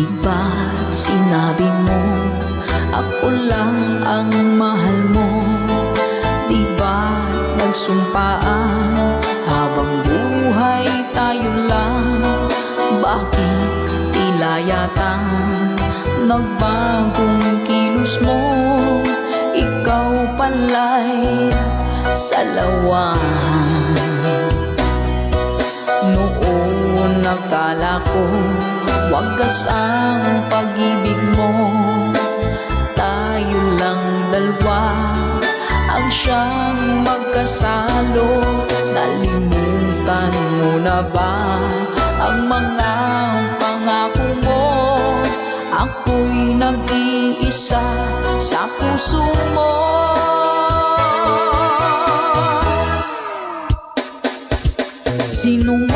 Di ba't sinabi mo ako lang ang mahal mo? Di ba't nagsumpaan habang buhay tayo lang? Bakit tila yata nagbagong kilos mo? Ikaw pala'y salawan. Noon nakala ko wagas ang pag-ibig mo. Tayo lang dalawa ang siyang magkasalo. Nalimutan mo na ba ang mga pangako mo? Ako'y nag-iisa sa puso mo. Sinong